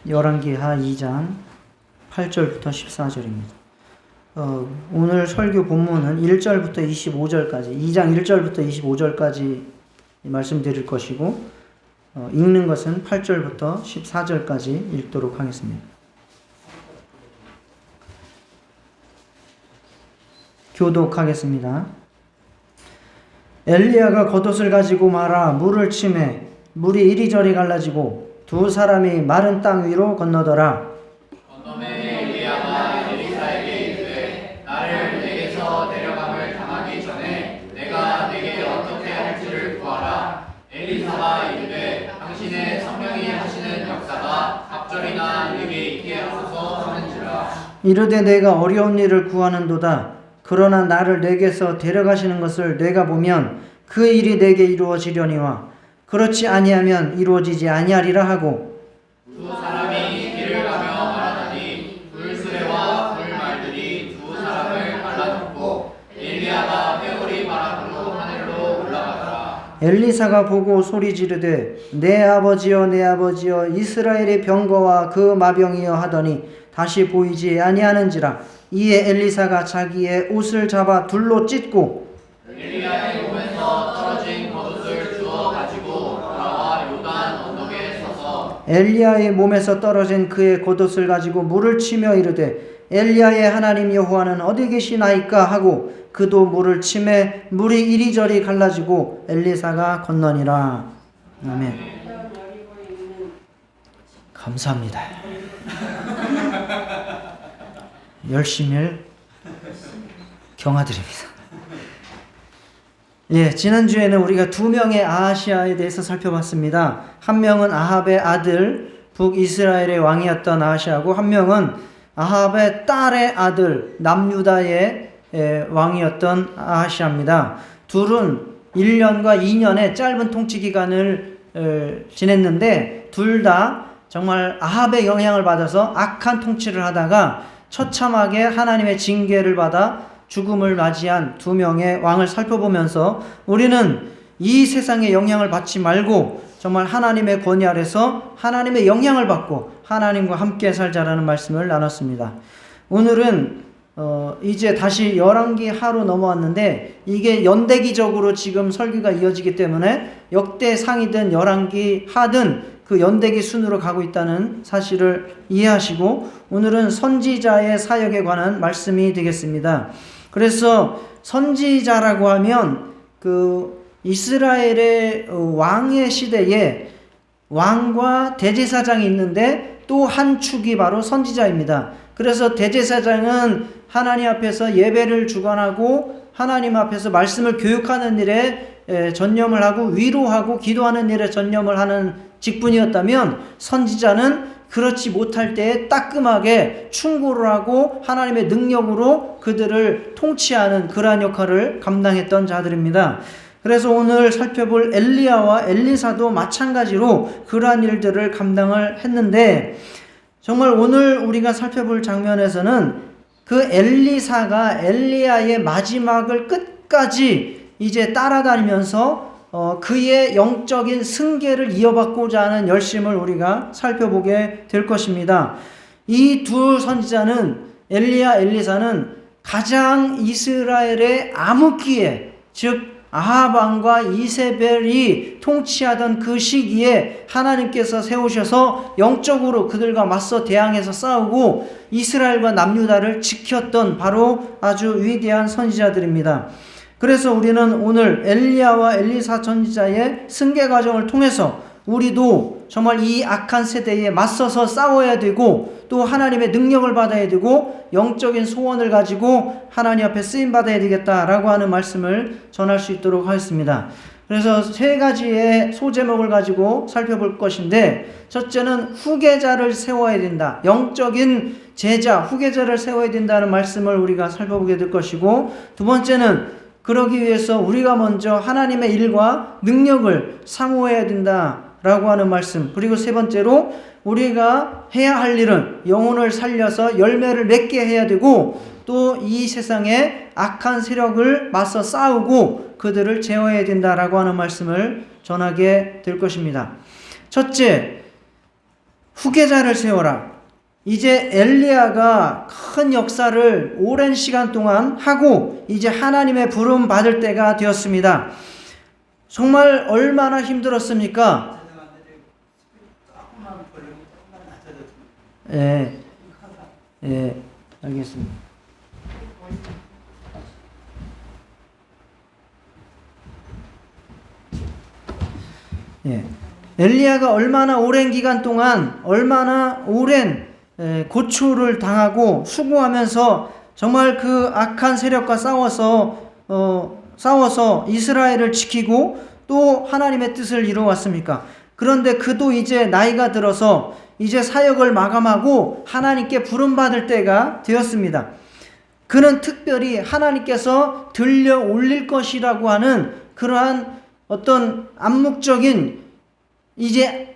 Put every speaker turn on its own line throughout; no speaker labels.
열왕기하 2장 8절부터 14절입니다. 오늘 설교 본문은 1절부터 25절까지, 2장 1절부터 25절까지 말씀드릴 것이고, 읽는 것은 8절부터 14절까지 읽도록 하겠습니다. 교독하겠습니다. 엘리야가 겉옷을 가지고 말아 물을 치매 물이 이리저리 갈라지고 두 사람이 마른 땅 위로 건너더라.
건너매 엘리야가 엘리사에게 이르되 나를 내게서 데려감을 당하기 전에 내가 내게 어떻게 할지를 구하라. 엘리사가 이르되 당신의 성령이 하시는 역사가 갑절이나 내게 있게 하소서 하는지라.
이르되 내가 어려운 일을 구하는도다. 그러나 나를 내게서 데려가시는 것을 내가 보면 그 일이 내게 이루어지려니와 그렇지 아니하면 이루어지지 아니하리라 하고,
두 사람이 길을 가며 말하더니 불수레와 불말들이 두 사람을 갈라놓고 엘리야가 회오리 바람으로 하늘로 올라가더라.
엘리사가 보고 소리 지르되 내 아버지여 내 아버지여 이스라엘의 병거와 그 마병이여 하더니 다시 보이지 아니하는지라. 이에 엘리사가 자기의 옷을 잡아 둘로 찢고
엘리야의 몸에서 떨어진 겉옷을 주워 가지고 돌아와 요단 언덕에 서서
엘리야의 몸에서 떨어진 그의 겉옷을 가지고 물을 치며 이르되 엘리야의 하나님 여호와는 어디 계시나이까 하고 그도 물을 치매 물이 이리저리 갈라지고 엘리사가 건너니라. 아멘. 감사합니다. 열심히 경화드립니다. 지난주에는 우리가 두 명의 아하시아에 대해서 살펴봤습니다. 한 명은 아합의 아들 북이스라엘의 왕이었던 아하시아고, 한 명은 아합의 딸의 아들 남유다의 왕이었던 아하시아입니다. 둘은 1년과 2년의 짧은 통치 기간을 지냈는데 둘 다 정말 아합의 영향을 받아서 악한 통치를 하다가 처참하게 하나님의 징계를 받아 죽음을 맞이한 두 명의 왕을 살펴보면서 우리는 이 세상의 영향을 받지 말고 정말 하나님의 권위 아래서 하나님의 영향을 받고 하나님과 함께 살자라는 말씀을 나눴습니다. 오늘은 이제 다시 열왕기 하로 넘어왔는데 이게 연대기적으로 지금 설교가 이어지기 때문에 역대상이든 열왕기 하든 그 연대기 순으로 가고 있다는 사실을 이해하시고 오늘은 선지자의 사역에 관한 말씀이 되겠습니다. 그래서 선지자라고 하면 그 이스라엘의 왕의 시대에 왕과 대제사장이 있는데 또 한 축이 바로 선지자입니다. 그래서 대제사장은 하나님 앞에서 예배를 주관하고 하나님 앞에서 말씀을 교육하는 일에 전념을 하고 위로하고 기도하는 일에 전념을 하는 직분이었다면 선지자는 그렇지 못할 때에 따끔하게 충고를 하고 하나님의 능력으로 그들을 통치하는 그러한 역할을 감당했던 자들입니다. 그래서 오늘 살펴볼 엘리야와 엘리사도 마찬가지로 그러한 일들을 감당을 했는데 정말 오늘 우리가 살펴볼 장면에서는 그 엘리사가 엘리야의 마지막을 끝까지 이제 따라다니면서 그의 영적인 승계를 이어받고자 하는 열심을 우리가 살펴보게 될 것입니다. 이 두 선지자는 엘리야, 엘리사는 가장 이스라엘의 암흑기에, 즉 아합 왕과 이세벨이 통치하던 그 시기에 하나님께서 세우셔서 영적으로 그들과 맞서 대항해서 싸우고 이스라엘과 남유다를 지켰던 바로 아주 위대한 선지자들입니다. 그래서 우리는 오늘 엘리야와 엘리사 선지자의 승계 과정을 통해서 우리도 정말 이 악한 세대에 맞서서 싸워야 되고 또 하나님의 능력을 받아야 되고 영적인 소원을 가지고 하나님 앞에 쓰임받아야 되겠다라고 하는 말씀을 전할 수 있도록 하겠습니다. 그래서 세 가지의 소제목을 가지고 살펴볼 것인데 첫째는 후계자를 세워야 된다. 영적인 제자, 후계자를 세워야 된다는 말씀을 우리가 살펴보게 될 것이고 두 번째는 그러기 위해서 우리가 먼저 하나님의 일과 능력을 사모해야 된다라고 하는 말씀. 그리고 세 번째로 우리가 해야 할 일은 영혼을 살려서 열매를 맺게 해야 되고 또 이 세상에 악한 세력을 맞서 싸우고 그들을 제어해야 된다라고 하는 말씀을 전하게 될 것입니다. 첫째, 후계자를 세워라. 이제 엘리야가 큰 역사를 오랜 시간 동안 하고 이제 하나님의 부름 받을 때가 되었습니다. 정말 얼마나 힘들었습니까? 예, 예, 알겠습니다. 예. 엘리야가 얼마나 오랜 기간 동안 얼마나 오랜 고초를 당하고 수고하면서 정말 그 악한 세력과 싸워서 이스라엘을 지키고 또 하나님의 뜻을 이루어왔습니까? 그런데 그도 이제 나이가 들어서 이제 사역을 마감하고 하나님께 부름받을 때가 되었습니다. 그는 특별히 하나님께서 들려 올릴 것이라고 하는 그러한 어떤 암묵적인 이제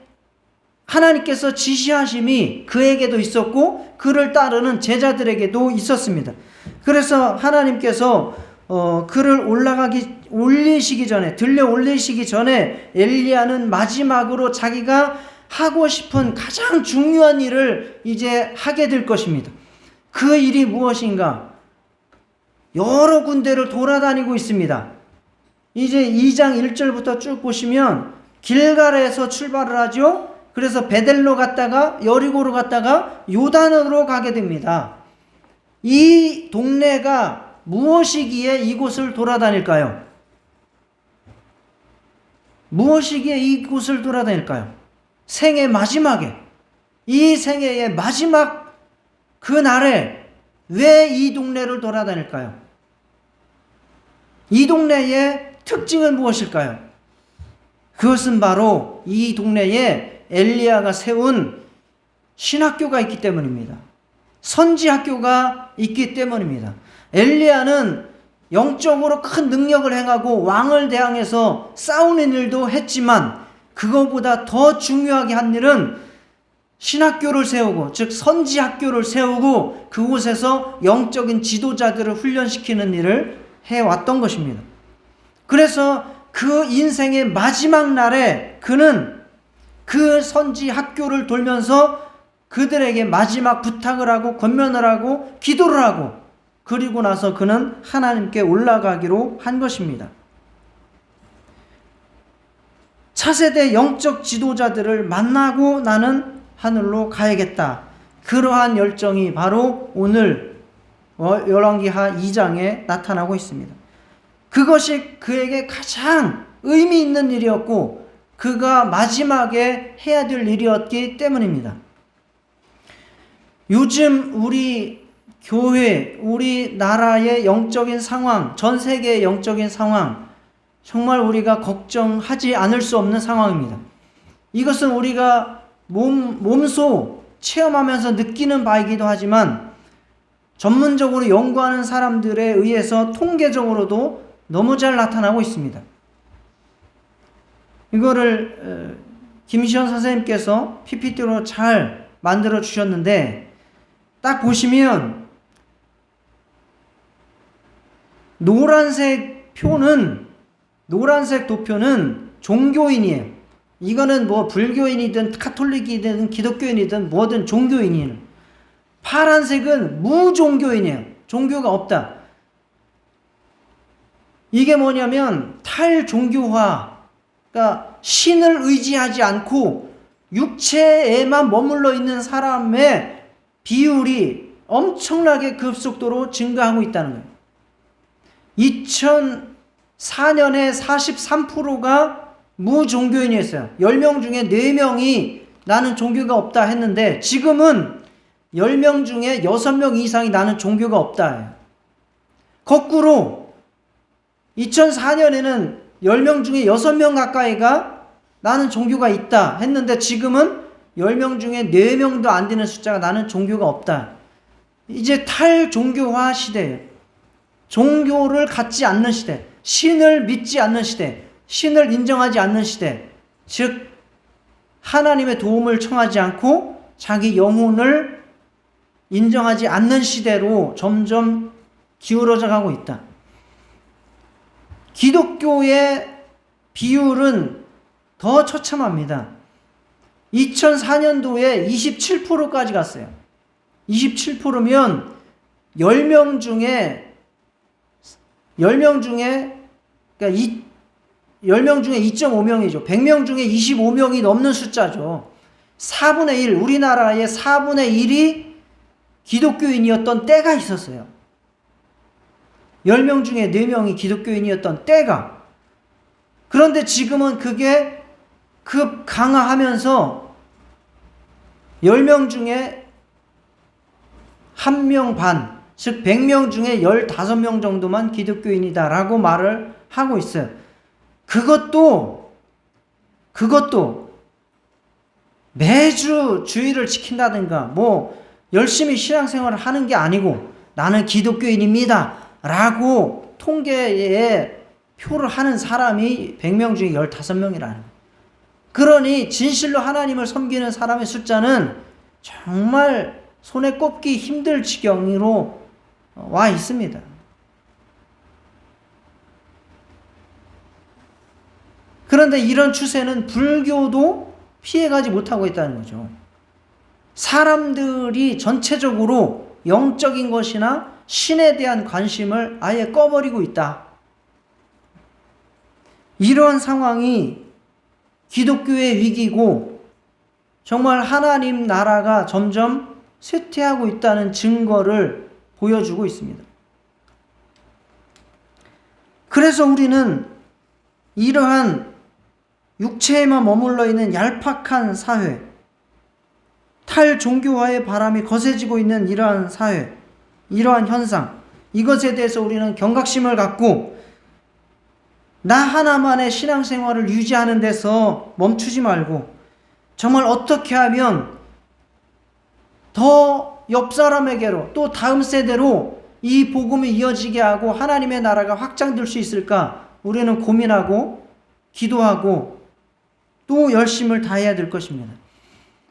하나님께서 지시하심이 그에게도 있었고 그를 따르는 제자들에게도 있었습니다. 그래서 하나님께서 그를 올리시기 전에 들려 올리시기 전에 엘리야는 마지막으로 자기가 하고 싶은 가장 중요한 일을 이제 하게 될 것입니다. 그 일이 무엇인가? 여러 군데를 돌아다니고 있습니다. 이제 2장 1절부터 쭉 보시면 길갈에서 출발을 하죠. 그래서 베델로 갔다가 여리고로 갔다가 요단으로 가게 됩니다. 이 동네가 무엇이기에 이곳을 돌아다닐까요? 무엇이기에 이곳을 돌아다닐까요? 생의 마지막에, 이 생애의 마지막 그 날에 왜 이 동네를 돌아다닐까요? 이 동네의 특징은 무엇일까요? 그것은 바로 이 동네에 엘리야가 세운 신학교가 있기 때문입니다. 선지학교가 있기 때문입니다. 엘리야는 영적으로 큰 능력을 행하고 왕을 대항해서 싸우는 일도 했지만 그거보다 더 중요하게 한 일은 신학교를 세우고 즉 선지학교를 세우고 그곳에서 영적인 지도자들을 훈련시키는 일을 해왔던 것입니다. 그래서 그 인생의 마지막 날에 그는 그 선지학교를 돌면서 그들에게 마지막 부탁을 하고 권면을 하고 기도를 하고 그리고 나서 그는 하나님께 올라가기로 한 것입니다. 차세대 영적 지도자들을 만나고 나는 하늘로 가야겠다. 그러한 열정이 바로 오늘 열왕기하 2장에 나타나고 있습니다. 그것이 그에게 가장 의미 있는 일이었고 그가 마지막에 해야 될 일이었기 때문입니다. 요즘 우리 교회, 우리나라의 영적인 상황, 전 세계의 영적인 상황, 정말 우리가 걱정하지 않을 수 없는 상황입니다. 이것은 우리가 몸소 체험하면서 느끼는 바이기도 하지만 전문적으로 연구하는 사람들에 의해서 통계적으로도 너무 잘 나타나고 있습니다. 이거를 김시현 선생님께서 PPT로 잘 만들어 주셨는데 딱 보시면 노란색 도표는 종교인이에요. 이거는 뭐 불교인이든 카톨릭이든 기독교인이든 뭐든 종교인이에요. 파란색은 무종교인이에요. 종교가 없다. 이게 뭐냐면 탈종교화, 그러니까 신을 의지하지 않고 육체에만 머물러 있는 사람의 비율이 엄청나게 급속도로 증가하고 있다는 거예요. 2004년에 43%가 무종교인이었어요. 10명 중에 4명이 나는 종교가 없다 했는데 지금은 10명 중에 6명 이상이 나는 종교가 없다. 거꾸로 2004년에는 10명 중에 6명 가까이가 나는 종교가 있다 했는데 지금은 10명 중에 4명도 안 되는 숫자가 나는 종교가 없다. 이제 탈종교화 시대예요. 종교를 갖지 않는 시대, 신을 믿지 않는 시대, 신을 인정하지 않는 시대, 즉 하나님의 도움을 청하지 않고 자기 영혼을 인정하지 않는 시대로 점점 기울어져 가고 있다. 기독교의 비율은 더 처참합니다. 2004년도에 27%까지 갔어요. 27%면 10명 중에 그러니까 10명 중에 2.5명이죠. 100명 중에 25명이 넘는 숫자죠. 4분의 1, 우리나라의 4분의 1이 기독교인이었던 때가 있었어요. 10명 중에 4명이 기독교인이었던 때가. 그런데 지금은 그게 급 강화하면서 10명 중에 1명 반, 즉 100명 중에 15명 정도만 기독교인이다라고 말을 하고 있어요. 그것도 매주 주일을 지킨다든가 뭐 열심히 신앙생활을 하는 게 아니고 나는 기독교인입니다 라고 통계에 표를 하는 사람이 100명 중에 15명이라는 거예요. 그러니 진실로 하나님을 섬기는 사람의 숫자는 정말 손에 꼽기 힘들 지경으로 와 있습니다. 그런데 이런 추세는 불교도 피해가지 못하고 있다는 거죠. 사람들이 전체적으로 영적인 것이나 신에 대한 관심을 아예 꺼버리고 있다. 이런 상황이 기독교의 위기고 정말 하나님 나라가 점점 쇠퇴하고 있다는 증거를 보여주고 있습니다. 그래서 우리는 이러한 육체에만 머물러 있는 얄팍한 사회, 탈종교화의 바람이 거세지고 있는 이러한 사회, 이러한 현상, 이것에 대해서 우리는 경각심을 갖고 나 하나만의 신앙생활을 유지하는 데서 멈추지 말고 정말 어떻게 하면 더 옆 사람에게로 또 다음 세대로 이 복음이 이어지게 하고 하나님의 나라가 확장될 수 있을까 우리는 고민하고 기도하고 또 열심을 다해야 될 것입니다.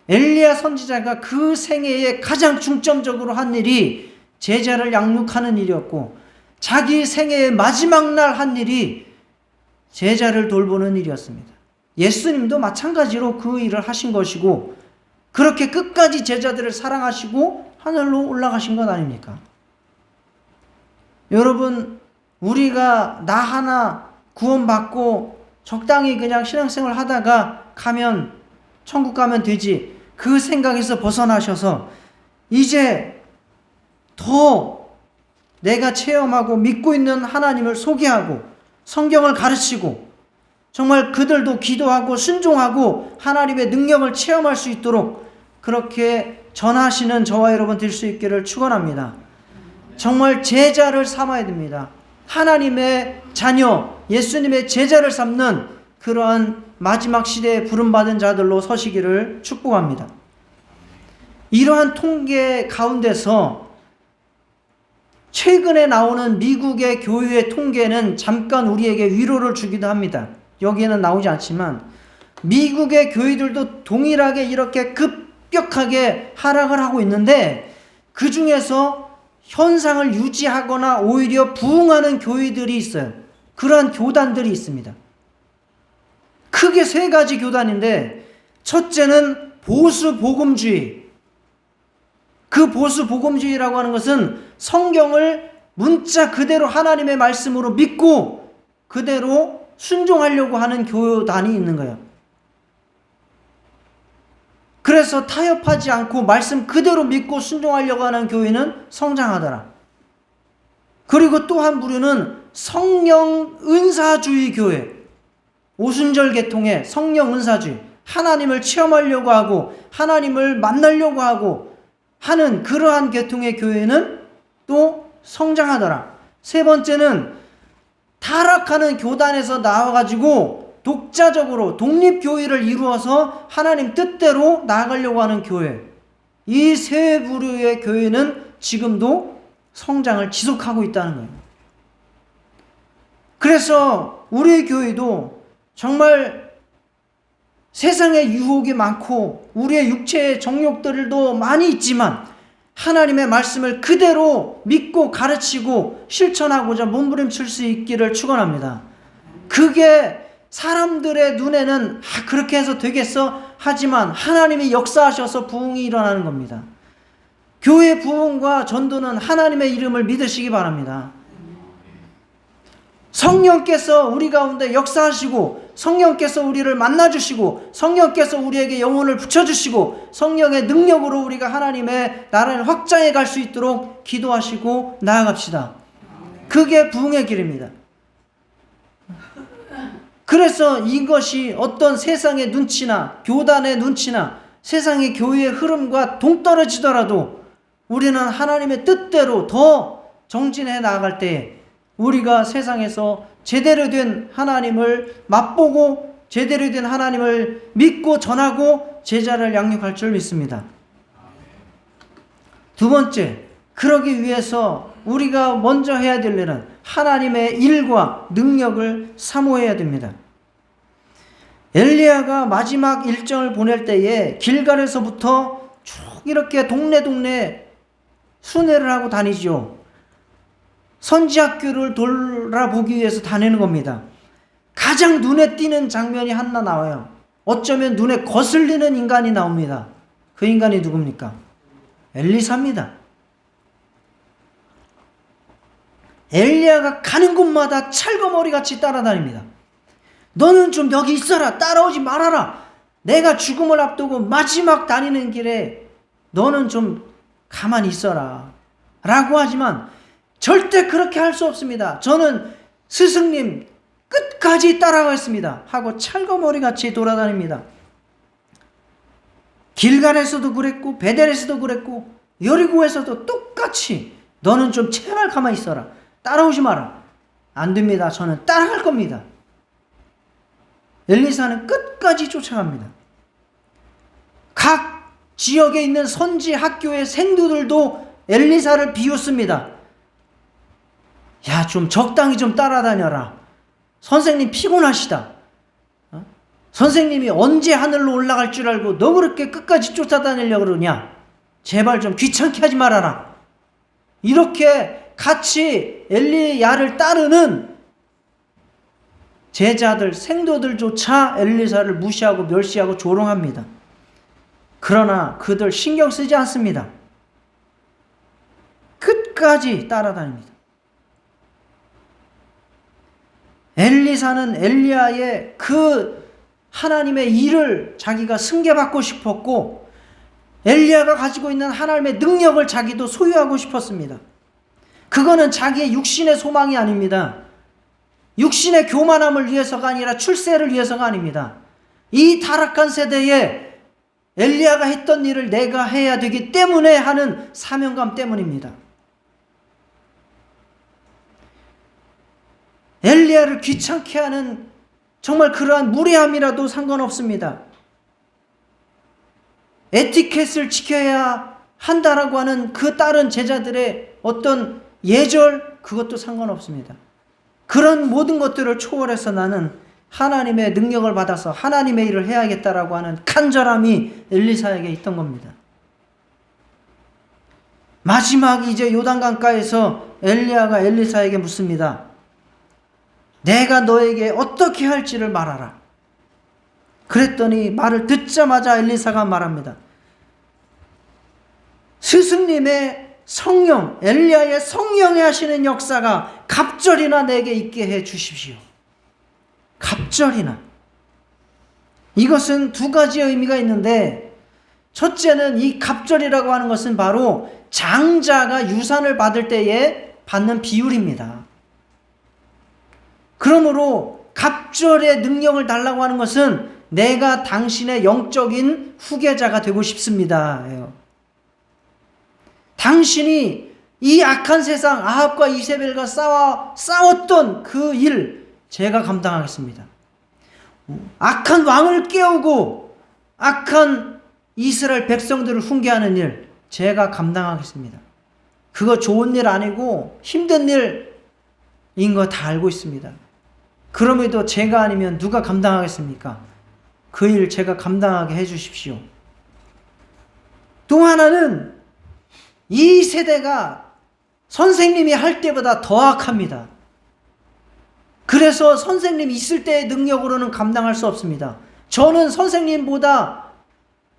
엘리야 선지자가 그 생애에 가장 중점적으로 한 일이 제자를 양육하는 일이었고 자기 생애의 마지막 날 한 일이 제자를 돌보는 일이었습니다. 예수님도 마찬가지로 그 일을 하신 것이고 그렇게 끝까지 제자들을 사랑하시고 하늘로 올라가신 것 아닙니까? 여러분, 우리가 나 하나 구원받고 적당히 그냥 신앙생활 하다가 가면 천국 가면 되지 그 생각에서 벗어나셔서 이제 더 내가 체험하고 믿고 있는 하나님을 소개하고 성경을 가르치고 정말 그들도 기도하고 순종하고 하나님의 능력을 체험할 수 있도록 그렇게 전하시는 저와 여러분 될 수 있기를 축원합니다. 정말 제자를 삼아야 됩니다. 하나님의 자녀, 예수님의 제자를 삼는 그러한 마지막 시대에 부름받은 자들로 서시기를 축복합니다. 이러한 통계 가운데서 최근에 나오는 미국의 교회의 통계는 잠깐 우리에게 위로를 주기도 합니다. 여기에는 나오지 않지만 미국의 교회들도 동일하게 이렇게 급격하게 하락을 하고 있는데 그 중에서 현상을 유지하거나 오히려 부흥하는 교회들이 있어요. 그러한 교단들이 있습니다. 크게 세 가지 교단인데 첫째는 보수 복음주의. 그 보수 복음주의라고 하는 것은 성경을 문자 그대로 하나님의 말씀으로 믿고 그대로 순종하려고 하는 교단이 있는 거예요. 그래서 타협하지 않고 말씀 그대로 믿고 순종하려고 하는 교회는 성장하더라. 그리고 또 한 부류는 성령 은사주의 교회. 오순절 계통의 성령 은사주의. 하나님을 체험하려고 하고 하나님을 만나려고 하고 하는 그러한 계통의 교회는 또 성장하더라. 세 번째는 타락하는 교단에서 나와가지고 독자적으로 독립교회를 이루어서 하나님 뜻대로 나아가려고 하는 교회. 이 세 부류의 교회는 지금도 성장을 지속하고 있다는 거예요. 그래서 우리 교회도 정말 세상에 유혹이 많고 우리의 육체의 정욕들도 많이 있지만 하나님의 말씀을 그대로 믿고 가르치고 실천하고자 몸부림칠 수 있기를 축원합니다. 그게 사람들의 눈에는 그렇게 해서 되겠어? 하지만 하나님이 역사하셔서 부흥이 일어나는 겁니다. 교회 부흥과 전도는 하나님의 이름을 믿으시기 바랍니다. 성령께서 우리 가운데 역사하시고, 성령께서 우리를 만나주시고, 성령께서 우리에게 영혼을 붙여주시고, 성령의 능력으로 우리가 하나님의 나라를 확장해 갈 수 있도록 기도하시고 나아갑시다. 그게 부흥의 길입니다. 그래서 이것이 어떤 세상의 눈치나 교단의 눈치나 세상의 교회의 흐름과 동떨어지더라도 우리는 하나님의 뜻대로 더 정진해 나아갈 때에 우리가 세상에서 제대로 된 하나님을 맛보고 제대로 된 하나님을 믿고 전하고 제자를 양육할 줄 믿습니다. 두 번째, 그러기 위해서 우리가 먼저 해야 될 일은 하나님의 일과 능력을 사모해야 됩니다. 엘리야가 마지막 일정을 보낼 때에 길갈에서부터 쭉 이렇게 동네 순회를 하고 다니죠. 선지학교를 돌아보기 위해서 다니는 겁니다. 가장 눈에 띄는 장면이 하나 나와요. 어쩌면 눈에 거슬리는 인간이 나옵니다. 그 인간이 누굽니까? 엘리사입니다. 엘리야가 가는 곳마다 찰거머리같이 따라다닙니다. 너는 좀 여기 있어라. 따라오지 말아라. 내가 죽음을 앞두고 마지막 다니는 길에 너는 좀 가만히 있어라. 라고 하지만 절대 그렇게 할 수 없습니다. 저는 스승님 끝까지 따라가겠습니다. 하고 찰거머리같이 돌아다닙니다. 길갈에서도 그랬고 베델에서도 그랬고 여리고에서도 똑같이 너는 좀 제발 가만히 있어라. 따라오지 마라. 안 됩니다. 저는 따라갈 겁니다. 엘리사는 끝까지 쫓아갑니다. 각 지역에 있는 선지 학교의 생도들도 엘리사를 비웃습니다. 야, 좀 적당히 좀 따라다녀라. 선생님 피곤하시다. 선생님이 언제 하늘로 올라갈 줄 알고 너 그렇게 끝까지 쫓아다니려고 그러냐. 제발 좀 귀찮게 하지 말아라. 이렇게 같이 엘리야를 따르는 제자들, 생도들조차 엘리사를 무시하고 멸시하고 조롱합니다. 그러나 그들 신경 쓰지 않습니다. 끝까지 따라다닙니다. 엘리사는 엘리야의 그 하나님의 일을 자기가 승계받고 싶었고 엘리야가 가지고 있는 하나님의 능력을 자기도 소유하고 싶었습니다. 그거는 자기의 육신의 소망이 아닙니다. 육신의 교만함을 위해서가 아니라 출세를 위해서가 아닙니다. 이 타락한 세대에 엘리야가 했던 일을 내가 해야 되기 때문에 하는 사명감 때문입니다. 엘리야를 귀찮게 하는 정말 그러한 무례함이라도 상관없습니다. 에티켓을 지켜야 한다라고 하는 그 다른 제자들의 어떤 예절, 그것도 상관없습니다. 그런 모든 것들을 초월해서 나는 하나님의 능력을 받아서 하나님의 일을 해야겠다라고 하는 간절함이 엘리사에게 있던 겁니다. 마지막 이제 요단강가에서 엘리야가 엘리사에게 묻습니다. 내가 너에게 어떻게 할지를 말하라. 그랬더니 말을 듣자마자 엘리사가 말합니다. 스승님의 성령, 엘리야의 성령이 하시는 역사가 갑절이나 내게 있게 해 주십시오. 갑절이나. 이것은 두 가지의 의미가 있는데 첫째는 이 갑절이라고 하는 것은 바로 장자가 유산을 받을 때에 받는 비율입니다. 그러므로 갑절의 능력을 달라고 하는 것은 내가 당신의 영적인 후계자가 되고 싶습니다. 당신이 이 악한 세상 아합과 이세벨과 싸웠던 그 일 제가 감당하겠습니다. 악한 왕을 깨우고 악한 이스라엘 백성들을 훈계하는 일 제가 감당하겠습니다. 그거 좋은 일 아니고 힘든 일인 거 다 알고 있습니다. 그럼에도 제가 아니면 누가 감당하겠습니까? 그 일 제가 감당하게 해주십시오. 또 하나는 이 세대가 선생님이 할 때보다 더 악합니다. 그래서 선생님 있을 때의 능력으로는 감당할 수 없습니다. 저는 선생님보다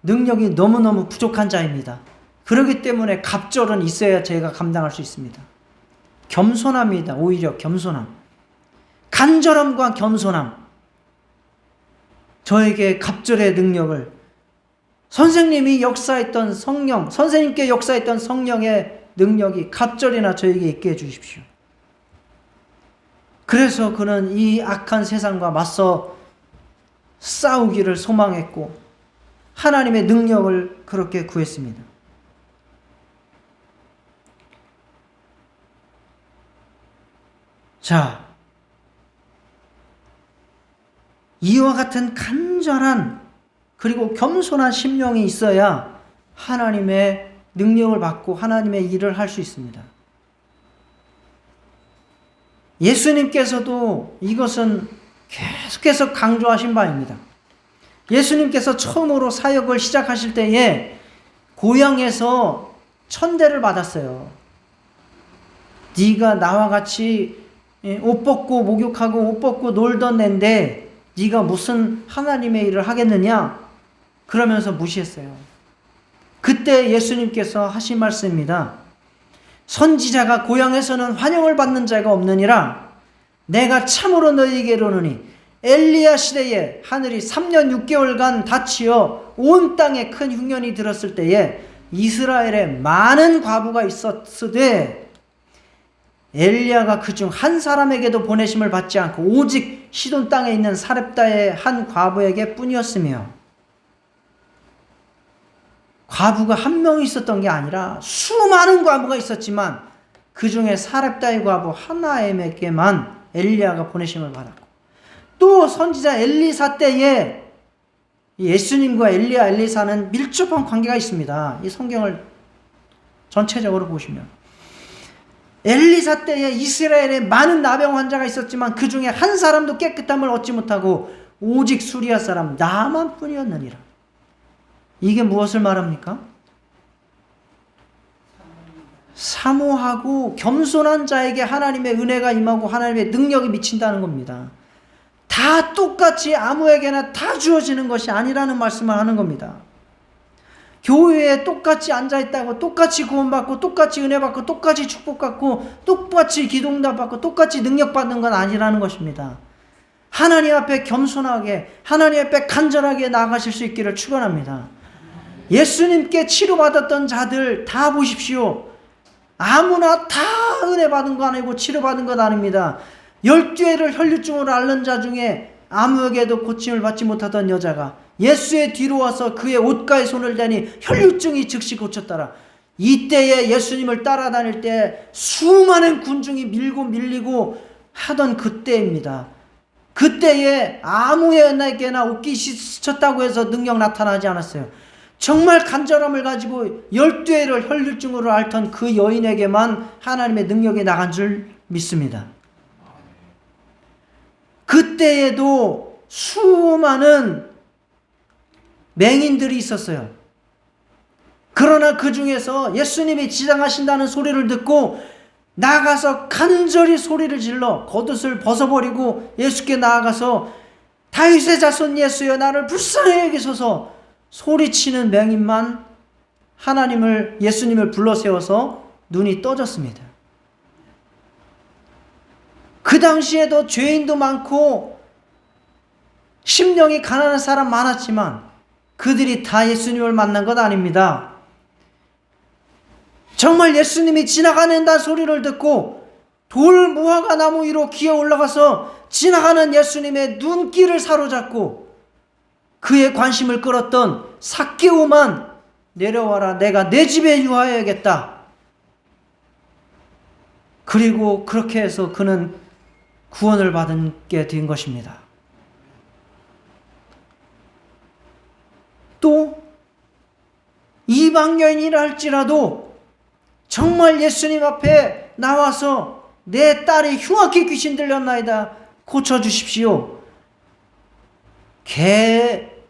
능력이 너무너무 부족한 자입니다. 그렇기 때문에 갑절은 있어야 제가 감당할 수 있습니다. 겸손합니다. 오히려 겸손함. 간절함과 겸손함. 저에게 갑절의 능력을 선생님이 역사했던 성령, 선생님께 역사했던 성령의 능력이 갑절이나 저에게 있게 해주십시오. 그래서 그는 이 악한 세상과 맞서 싸우기를 소망했고 하나님의 능력을 그렇게 구했습니다. 자, 이와 같은 간절한 그리고 겸손한 심령이 있어야 하나님의 능력을 받고 하나님의 일을 할 수 있습니다. 예수님께서도 이것은 계속해서 강조하신 바입니다. 예수님께서 처음으로 사역을 시작하실 때에 고향에서 천대를 받았어요. 네가 나와 같이 옷 벗고 목욕하고 옷 벗고 놀던 앤데 네가 무슨 하나님의 일을 하겠느냐? 그러면서 무시했어요. 그때 예수님께서 하신 말씀입니다. 선지자가 고향에서는 환영을 받는 자가 없느니라. 내가 참으로 너희에게 이르노니 엘리야 시대에 하늘이 3년 6개월간 닫히어 온 땅에 큰 흉년이 들었을 때에 이스라엘에 많은 과부가 있었으되 엘리야가 그중 한 사람에게도 보내심을 받지 않고 오직 시돈 땅에 있는 사렙다의 한 과부에게 뿐이었으며, 과부가 한 명 있었던 게 아니라 수많은 과부가 있었지만 그 중에 사렙다의 과부 하나에게만 엘리야가 보내심을 받았고, 또 선지자 엘리사 때에 예수님과 엘리야 엘리사는 밀접한 관계가 있습니다. 이 성경을 전체적으로 보시면 엘리사 때에 이스라엘에 많은 나병 환자가 있었지만 그 중에 한 사람도 깨끗함을 얻지 못하고 오직 수리아 사람 나만 뿐이었느니라. 이게 무엇을 말합니까? 사모하고 겸손한 자에게 하나님의 은혜가 임하고 하나님의 능력이 미친다는 겁니다. 다 똑같이 아무에게나 다 주어지는 것이 아니라는 말씀을 하는 겁니다. 교회에 똑같이 앉아있다고 똑같이 구원받고 똑같이 은혜받고 똑같이 축복받고 똑같이 기도응답받고 똑같이 능력받는 건 아니라는 것입니다. 하나님 앞에 겸손하게 하나님 앞에 간절하게 나아가실 수 있기를 축원합니다. 예수님께 치료받았던 자들 다 보십시오. 아무나 다 은혜받은 거 아니고 치료받은 것 아닙니다. 12회를 혈류증으로 앓는 자 중에 아무에게도 고침을 받지 못하던 여자가 예수의 뒤로 와서 그의 옷가에 손을 대니 혈류증이 즉시 고쳤더라. 이때에 예수님을 따라다닐 때 수많은 군중이 밀고 밀리고 하던 그때입니다. 그때에 아무에게나 옷깃이 스쳤다고 해서 능력 나타나지 않았어요. 정말 간절함을 가지고 12회를 혈류증으로 앓던 그 여인에게만 하나님의 능력이 나간 줄 믿습니다. 그때에도 수많은 맹인들이 있었어요. 그러나 그 중에서 예수님이 지장하신다는 소리를 듣고 나가서 간절히 소리를 질러 겉옷을 벗어버리고 예수께 나아가서 다윗의 자손 예수여 나를 불쌍히 여기소서 소리치는 맹인만 예수님을 불러세워서 눈이 떠졌습니다. 그 당시에도 죄인도 많고 심령이 가난한 사람 많았지만 그들이 다 예수님을 만난 것 아닙니다. 정말 예수님이 지나가는다 소리를 듣고 돌 무화과 나무 위로 기어 올라가서 지나가는 예수님의 눈길을 사로잡고 그의 관심을 끌었던 삭개오만 내려와라 내가 내 집에 유하여야겠다. 그리고 그렇게 해서 그는 구원을 받게 된 것입니다. 또 이방 여인이라 할지라도 정말 예수님 앞에 나와서 내 딸이 흉악히 귀신 들렸나이다 고쳐주십시오.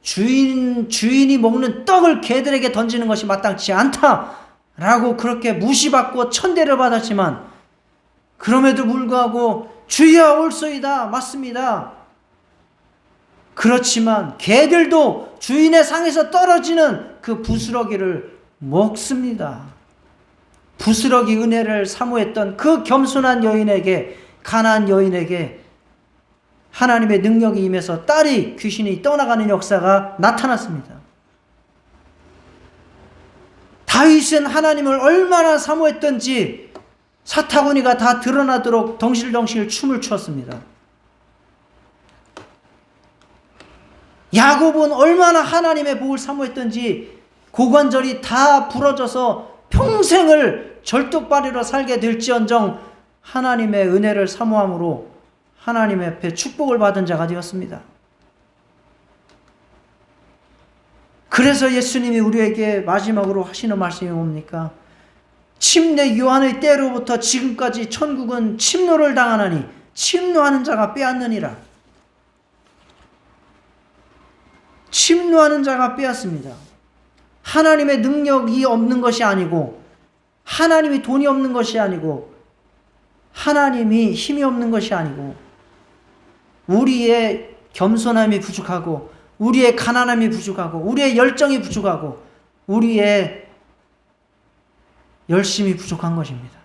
주인이 먹는 떡을 개들에게 던지는 것이 마땅치 않다라고 그렇게 무시받고 천대를 받았지만 그럼에도 불구하고 주여 올소이다. 맞습니다. 그렇지만 개들도 주인의 상에서 떨어지는 그 부스러기를 먹습니다. 부스러기 은혜를 사모했던 그 겸손한 여인에게, 가나안 여인에게 하나님의 능력이 임해서 딸이 귀신이 떠나가는 역사가 나타났습니다. 다윗은 하나님을 얼마나 사모했던지 사타구니가 다 드러나도록 덩실덩실 춤을 추었습니다. 야곱은 얼마나 하나님의 복을 사모했던지 고관절이 다 부러져서 평생을 절뚝발이로 살게 될지언정 하나님의 은혜를 사모함으로 하나님 앞에 축복을 받은 자가 되었습니다. 그래서 예수님이 우리에게 마지막으로 하시는 말씀이 뭡니까? 침례 요한의 때로부터 지금까지 천국은 침노를 당하나니 침노하는 자가 빼앗느니라. 침노하는 자가 빼앗습니다. 하나님의 능력이 없는 것이 아니고, 하나님이 돈이 없는 것이 아니고, 하나님이 힘이 없는 것이 아니고, 우리의 겸손함이 부족하고, 우리의 가난함이 부족하고, 우리의 열정이 부족하고, 우리의 열심이 부족한 것입니다.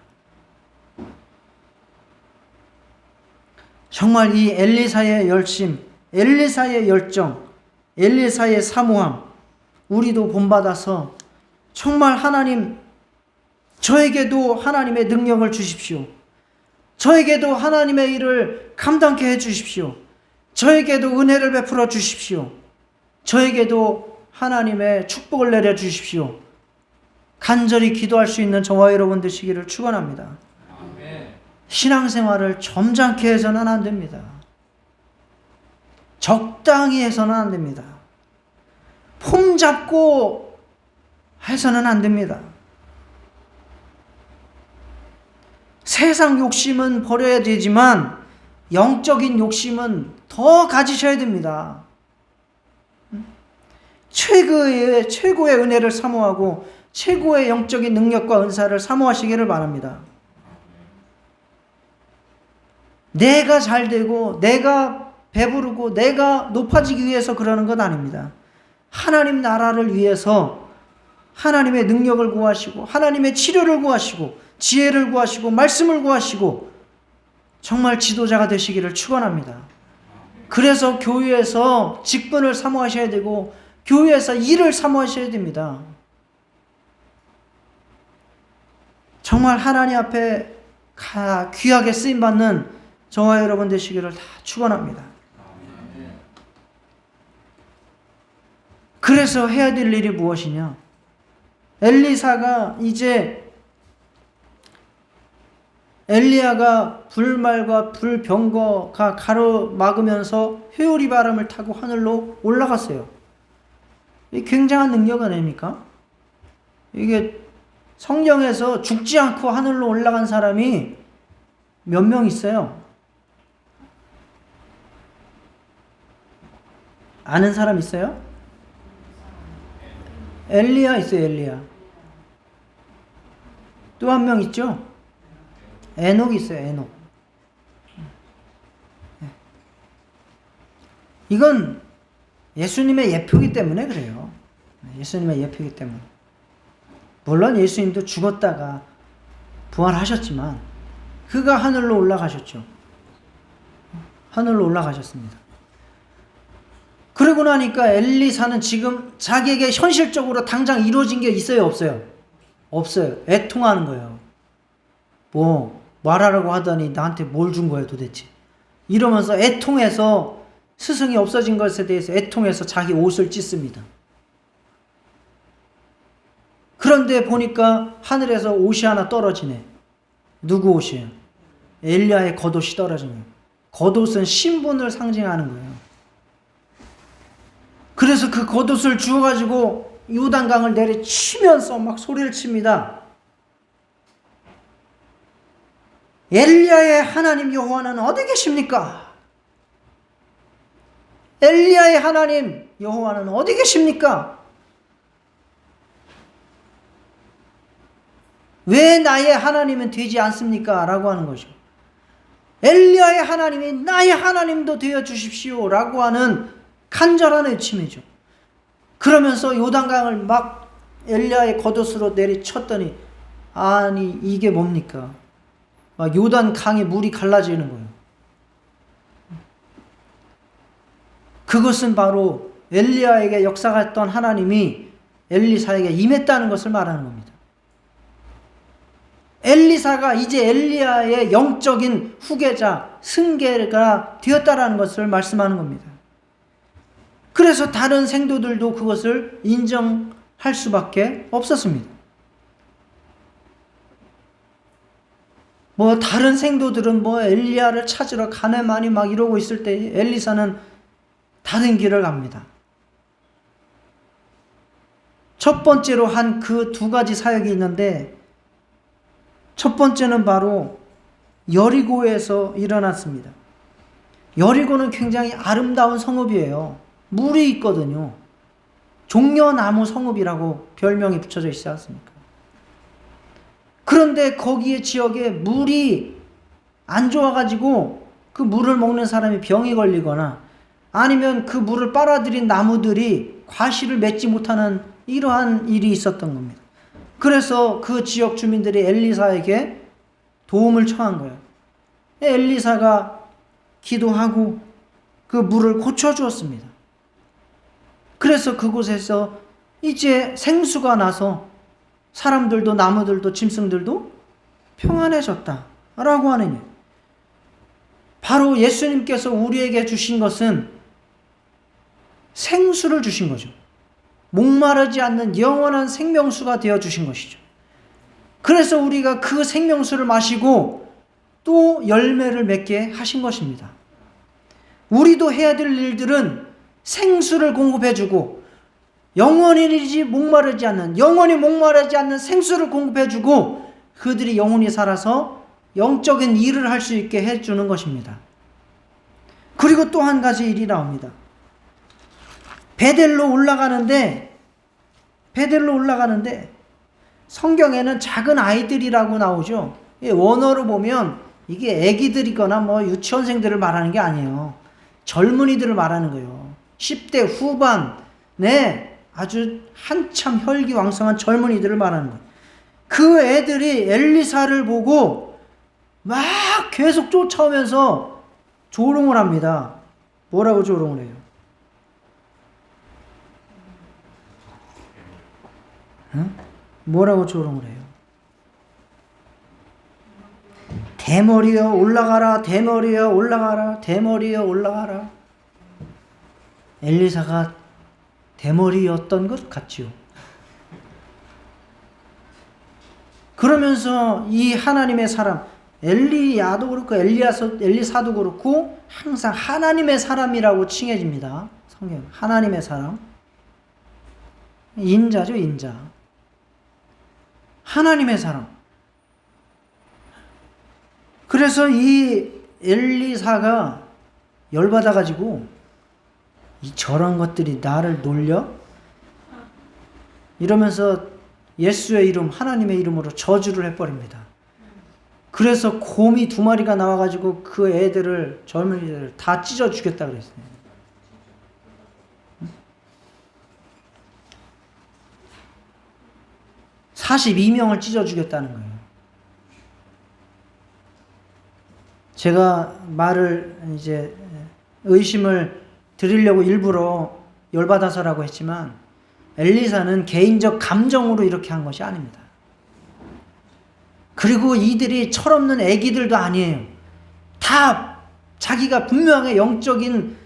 정말 이 엘리사의 열심, 엘리사의 열정, 엘리사의 사모함, 우리도 본받아서 정말 하나님, 저에게도 하나님의 능력을 주십시오. 저에게도 하나님의 일을 감당케 해 주십시오. 저에게도 은혜를 베풀어 주십시오. 저에게도 하나님의 축복을 내려 주십시오. 간절히 기도할 수 있는 저와 여러분 되시기를 축원합니다. 신앙생활을 점잖게 해서는 안 됩니다. 적당히 해서는 안 됩니다. 폼 잡고 해서는 안 됩니다. 세상 욕심은 버려야 되지만 영적인 욕심은 더 가지셔야 됩니다. 최고의 은혜를 사모하고 최고의 영적인 능력과 은사를 사모하시기를 바랍니다. 내가 잘 되고 내가 배부르고 내가 높아지기 위해서 그러는 건 아닙니다. 하나님 나라를 위해서 하나님의 능력을 구하시고 하나님의 치료를 구하시고 지혜를 구하시고 말씀을 구하시고 정말 지도자가 되시기를 축원합니다. 그래서 교회에서 직분을 사모하셔야 되고 교회에서 일을 사모하셔야 됩니다. 정말 하나님 앞에 귀하게 쓰임받는 저와 여러분 되시기를 다 축원합니다. 그래서 해야 될 일이 무엇이냐? 엘리사가 이제 엘리야가 불말과 불병거가 가로막으면서 회오리 바람을 타고 하늘로 올라갔어요. 이 굉장한 능력 아닙니까? 이게 성경에서 죽지 않고 하늘로 올라간 사람이 몇 명 있어요? 아는 사람 있어요? 엘리야 있어요, 엘리야. 또 한 명 있죠? 에녹 있어요, 에녹. 이건 예수님의 예표이기 때문에 그래요. 예수님의 예표이기 때문에. 물론 예수님도 죽었다가 부활하셨지만 그가 하늘로 올라가셨죠. 하늘로 올라가셨습니다. 그러고 나니까 엘리사는 지금 자기에게 현실적으로 당장 이루어진 게 있어요, 없어요? 없어요. 애통하는 거예요. 뭐 말하라고 하더니 나한테 뭘 준 거예요 도대체? 이러면서 애통해서 스승이 없어진 것에 대해서 애통해서 자기 옷을 찢습니다. 그런데 보니까 하늘에서 옷이 하나 떨어지네. 누구 옷이에요? 엘리야의 겉옷이 떨어지네요. 겉옷은 신분을 상징하는 거예요. 그래서 그 겉옷을 주워가지고 요단강을 내리치면서 막 소리를 칩니다. 엘리야의 하나님 여호와는 어디 계십니까? 엘리야의 하나님 여호와는 어디 계십니까? 왜 나의 하나님은 되지 않습니까? 라고 하는 거죠. 엘리야의 하나님이 나의 하나님도 되어 주십시오라고 하는 간절한 외침이죠. 그러면서 요단강을 막 엘리야의 겉옷으로 내리쳤더니 아니 이게 뭡니까? 막 요단강의 물이 갈라지는 거예요. 그것은 바로 엘리야에게 역사했던 하나님이 엘리사에게 임했다는 것을 말하는 겁니다. 엘리사가 이제 엘리야의 영적인 후계자, 승계가 되었다라는 것을 말씀하는 겁니다. 그래서 다른 생도들도 그것을 인정할 수밖에 없었습니다. 다른 생도들은 엘리야를 찾으러 가네마니 막 이러고 있을 때 엘리사는 다른 길을 갑니다. 첫 번째로 한 그 두 가지 사역이 있는데, 첫 번째는 바로 여리고에서 일어났습니다. 여리고는 굉장히 아름다운 성읍이에요. 물이 있거든요. 종려나무 성읍이라고 별명이 붙여져 있지 않습니까? 그런데 거기에 지역에 물이 안 좋아가지고 그 물을 먹는 사람이 병이 걸리거나 아니면 그 물을 빨아들인 나무들이 과실을 맺지 못하는 이러한 일이 있었던 겁니다. 그래서 그 지역 주민들이 엘리사에게 도움을 청한 거예요. 엘리사가 기도하고 그 물을 고쳐주었습니다. 그래서 그곳에서 이제 생수가 나서 사람들도 나무들도 짐승들도 평안해졌다라고 하는 일. 바로 예수님께서 우리에게 주신 것은 생수를 주신 거죠. 목마르지 않는 영원한 생명수가 되어 주신 것이죠. 그래서 우리가 그 생명수를 마시고 또 열매를 맺게 하신 것입니다. 우리도 해야 될 일들은 생수를 공급해주고 영원히 목마르지 않는 생수를 공급해주고 그들이 영원히 살아서 영적인 일을 할 수 있게 해주는 것입니다. 그리고 또 한 가지 일이 나옵니다. 베델로 올라가는데 성경에는 작은 아이들이라고 나오죠. 원어로 보면 이게 애기들이거나 유치원생들을 말하는 게 아니에요. 젊은이들을 말하는 거예요. 10대 후반에 아주 한참 혈기왕성한 젊은이들을 말하는 거예요. 그 애들이 엘리사를 보고 막 계속 쫓아오면서 조롱을 합니다. 뭐라고 조롱을 해요? 뭐라고 조롱을 해요? 대머리여 올라가라, 대머리여 올라가라, 대머리여 올라가라. 엘리사가 대머리였던 것 같지요. 그러면서 이 하나님의 사람, 엘리야도 그렇고 엘리사도 그렇고 항상 하나님의 사람이라고 칭해집니다. 성경 하나님의 사람. 인자죠, 인자. 하나님의 사람. 그래서 이 엘리사가 열받아가지고 저런 것들이 나를 놀려? 이러면서 예수의 이름, 하나님의 이름으로 저주를 해버립니다. 그래서 곰이 2마리가 나와가지고 그 애들을, 젊은이들을 다 찢어 죽였다 그랬어요. 42명을 찢어 죽였다는 거예요. 제가 말을 이제 의심을 드리려고 일부러 열받아서라고 했지만 엘리사는 개인적 감정으로 이렇게 한 것이 아닙니다. 그리고 이들이 철없는 애기들도 아니에요. 다 자기가 분명히 영적인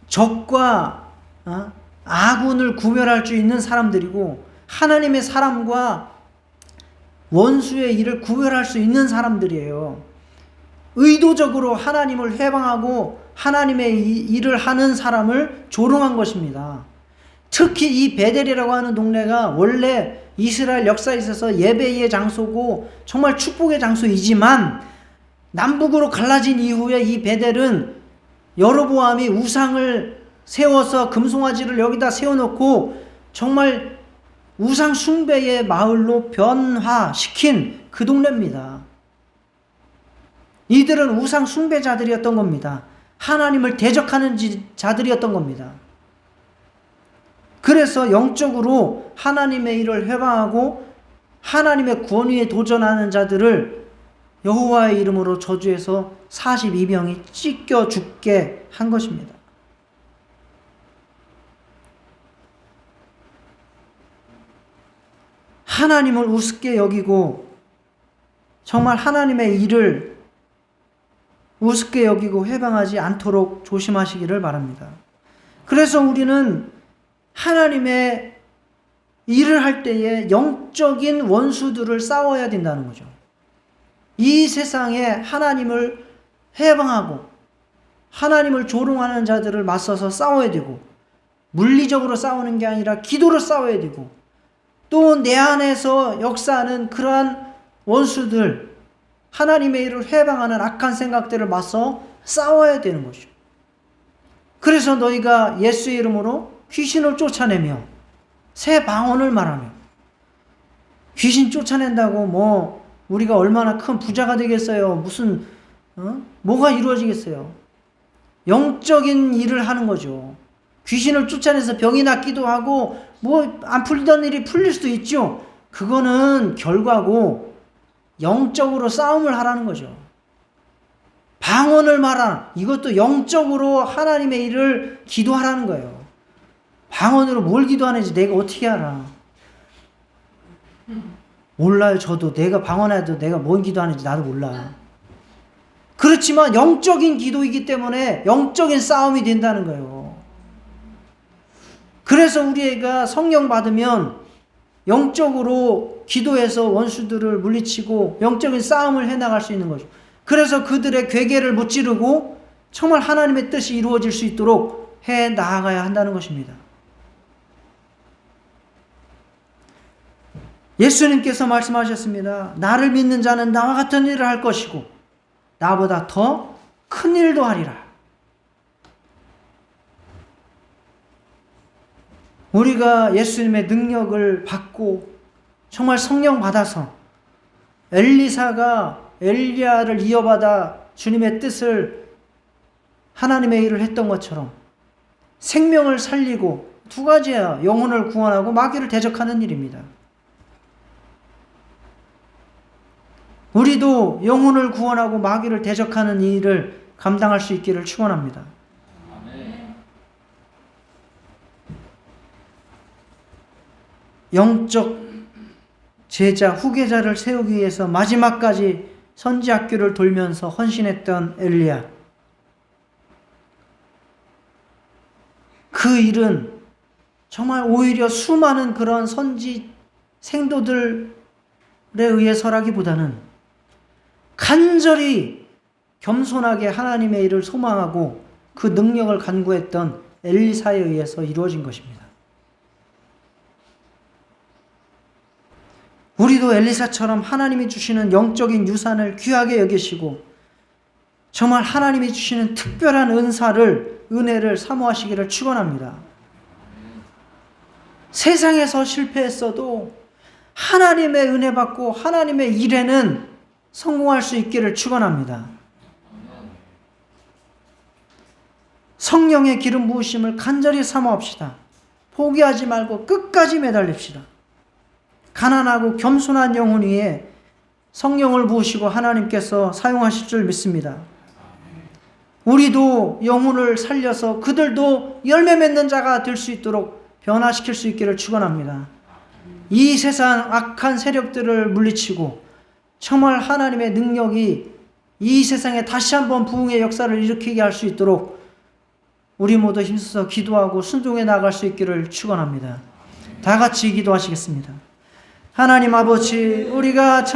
적과 아군을 구별할 수 있는 사람들이고 하나님의 사람과 원수의 일을 구별할 수 있는 사람들이에요. 의도적으로 하나님을 회방하고 하나님의 일을 하는 사람을 조롱한 것입니다. 특히 이 베델이라고 하는 동네가 원래 이스라엘 역사에 있어서 예배의 장소고 정말 축복의 장소이지만 남북으로 갈라진 이후에 이 베델은 여로보암이 우상을 세워서 금송아지를 여기다 세워놓고 정말 우상 숭배의 마을로 변화시킨 그 동네입니다. 이들은 우상 숭배자들이었던 겁니다. 하나님을 대적하는 자들이었던 겁니다. 그래서 영적으로 하나님의 일을 회방하고 하나님의 권위에 도전하는 자들을 여호와의 이름으로 저주해서 42명이 찢겨 죽게 한 것입니다. 하나님을 우습게 여기고 정말 하나님의 일을 우습게 여기고 회방하지 않도록 조심하시기를 바랍니다. 그래서 우리는 하나님의 일을 할 때에 영적인 원수들을 싸워야 된다는 거죠. 이 세상에 하나님을 해방하고 하나님을 조롱하는 자들을 맞서서 싸워야 되고, 물리적으로 싸우는 게 아니라 기도로 싸워야 되고, 또 내 안에서 역사하는 그러한 원수들, 하나님의 일을 해방하는 악한 생각들을 맞서 싸워야 되는 것이죠. 그래서 너희가 예수의 이름으로 귀신을 쫓아내며 새 방언을 말하며, 귀신 쫓아낸다고 우리가 얼마나 큰 부자가 되겠어요? 무슨 뭐가 이루어지겠어요? 영적인 일을 하는 거죠. 귀신을 쫓아내서 병이 낫기도 하고 안 풀리던 일이 풀릴 수도 있죠. 그거는 결과고 영적으로 싸움을 하라는 거죠. 방언을 말하라. 이것도 영적으로 하나님의 일을 기도하라는 거예요. 방언으로 뭘 기도하는지 내가 어떻게 알아? 몰라요. 저도 내가 방언해도 내가 뭔 기도하는지 나도 몰라. 그렇지만 영적인 기도이기 때문에 영적인 싸움이 된다는 거예요. 그래서 우리가 성령 받으면 영적으로 기도해서 원수들을 물리치고 영적인 싸움을 해나갈 수 있는 거죠. 그래서 그들의 괴계를 무찌르고 정말 하나님의 뜻이 이루어질 수 있도록 해 나아가야 한다는 것입니다. 예수님께서 말씀하셨습니다. 나를 믿는 자는 나와 같은 일을 할 것이고 나보다 더 큰 일도 하리라. 우리가 예수님의 능력을 받고 정말 성령 받아서 엘리사가 엘리야를 이어받아 주님의 뜻을, 하나님의 일을 했던 것처럼 생명을 살리고, 두 가지야. 영혼을 구원하고 마귀를 대적하는 일입니다. 우리도 영혼을 구원하고 마귀를 대적하는 일을 감당할 수 있기를 축원합니다. 영적 제자, 후계자를 세우기 위해서 마지막까지 선지학교를 돌면서 헌신했던 엘리야. 그 일은 정말 오히려 수많은 그런 선지 생도들에 의해서라기보다는 간절히 겸손하게 하나님의 일을 소망하고 그 능력을 간구했던 엘리사에 의해서 이루어진 것입니다. 우리도 엘리사처럼 하나님이 주시는 영적인 유산을 귀하게 여기시고 정말 하나님이 주시는 특별한 은혜를 사모하시기를 축원합니다. 세상에서 실패했어도 하나님의 은혜 받고 하나님의 일에는 성공할 수 있기를 축원합니다. 성령의 기름 부으심을 간절히 사모합시다. 포기하지 말고 끝까지 매달립시다. 가난하고 겸손한 영혼 위에 성령을 부으시고 하나님께서 사용하실 줄 믿습니다. 우리도 영혼을 살려서 그들도 열매 맺는 자가 될 수 있도록 변화시킬 수 있기를 축원합니다. 이 세상 악한 세력들을 물리치고 정말 하나님의 능력이 이 세상에 다시 한번 부흥의 역사를 일으키게 할 수 있도록 우리 모두 힘써서 기도하고 순종해 나갈 수 있기를 축원합니다. 다 같이 기도하시겠습니다. 하나님 아버지, 우리가